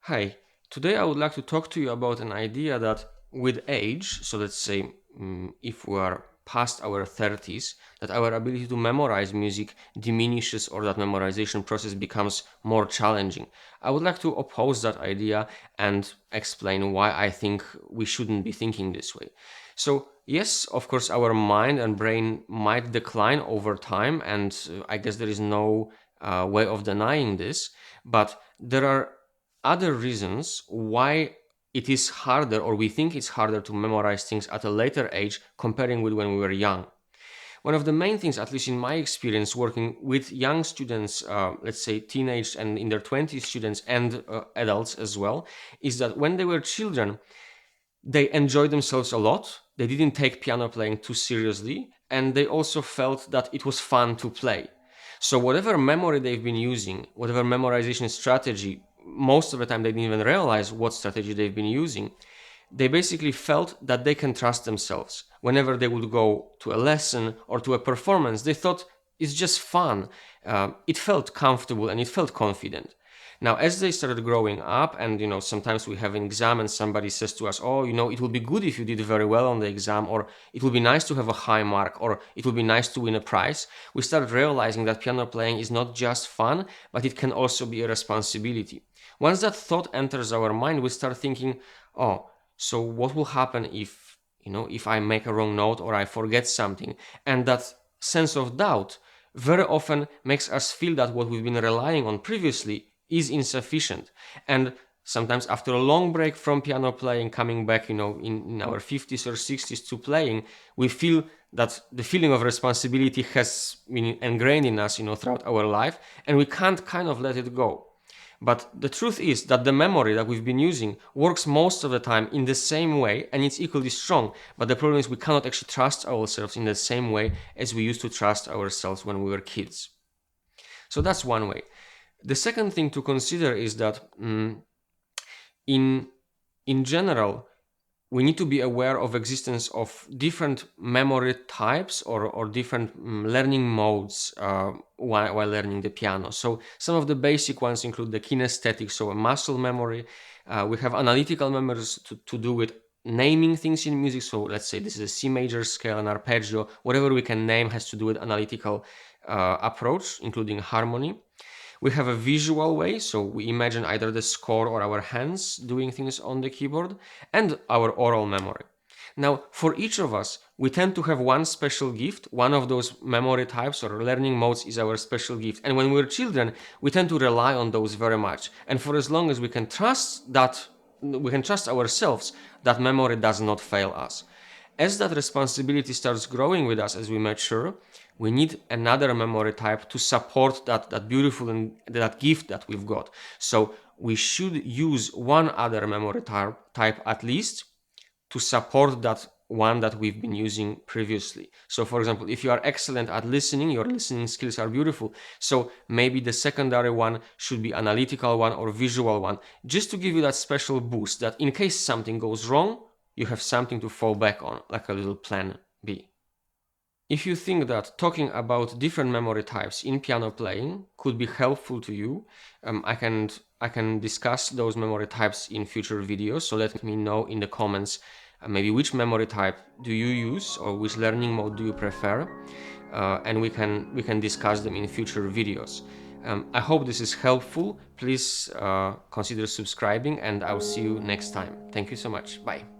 Hi, today I would like to talk to you about an idea that with age, so let's say if we are past our 30s, that our ability to memorize music diminishes or that memorization process becomes more challenging. I would like to oppose that idea and explain why I think we shouldn't be thinking this way. So, yes, of course, our mind and brain might decline over time, and I guess there is no way of denying this, but there are other reasons why it is harder, or we think it's harder, to memorize things at a later age comparing with when we were young. One of the main things, at least in my experience working with young students, let's say teenage and in their 20s students and adults as well, is that when they were children, they enjoyed themselves a lot. They didn't take piano playing too seriously, and they also felt that it was fun to play. So whatever memory they've been using, whatever memorization strategy, most of the time they didn't even realize what strategy they've been using. They basically felt that they can trust themselves. Whenever they would go to a lesson or to a performance, they thought it's just fun. It felt comfortable and it felt confident. Now, as they started growing up, and sometimes we have an exam and somebody says to us, "Oh, it will be good if you did very well on the exam," or "It will be nice to have a high mark," or "It will be nice to win a prize." We started realizing that piano playing is not just fun, but it can also be a responsibility. Once that thought enters our mind, we start thinking, "Oh, so what will happen if I make a wrong note or I forget something?" And that sense of doubt very often makes us feel that what we've been relying on previously is insufficient. And sometimes after a long break from piano playing, coming back, in our 50s or 60s to playing, we feel that the feeling of responsibility has been ingrained in us, throughout our life, and we can't kind of let it go. But the truth is that the memory that we've been using works most of the time in the same way and it's equally strong. But the problem is we cannot actually trust ourselves in the same way as we used to trust ourselves when we were kids. So that's one way. The second thing to consider is that in in general, we need to be aware of existence of different memory types or different learning modes while learning the piano. So some of the basic ones include the kinesthetic, so a muscle memory. We have analytical memories to do with naming things in music. So let's say this is a C major scale, an arpeggio, whatever we can name has to do with analytical approach, including harmony. We have a visual way, so we imagine either the score or our hands doing things on the keyboard, and our aural memory. Now, for each of us, we tend to have one special gift. One of those memory types or learning modes is our special gift. And when we're children, we tend to rely on those very much. And for as long as we can trust that, we can trust ourselves, that memory does not fail us. As that responsibility starts growing with us as we mature, we need another memory type to support that beautiful and that gift that we've got. So we should use one other memory type at least to support that one that we've been using previously. So for example, if you are excellent at listening, your listening skills are beautiful. So maybe the secondary one should be analytical one or visual one, just to give you that special boost that in case something goes wrong, you have something to fall back on, like a little plan B. If you think that talking about different memory types in piano playing could be helpful to you, I can discuss those memory types in future videos. So let me know in the comments maybe which memory type do you use or which learning mode do you prefer, and we can discuss them in future videos. I hope this is helpful. Please consider subscribing, and I'll see you next time. Thank you so much. Bye.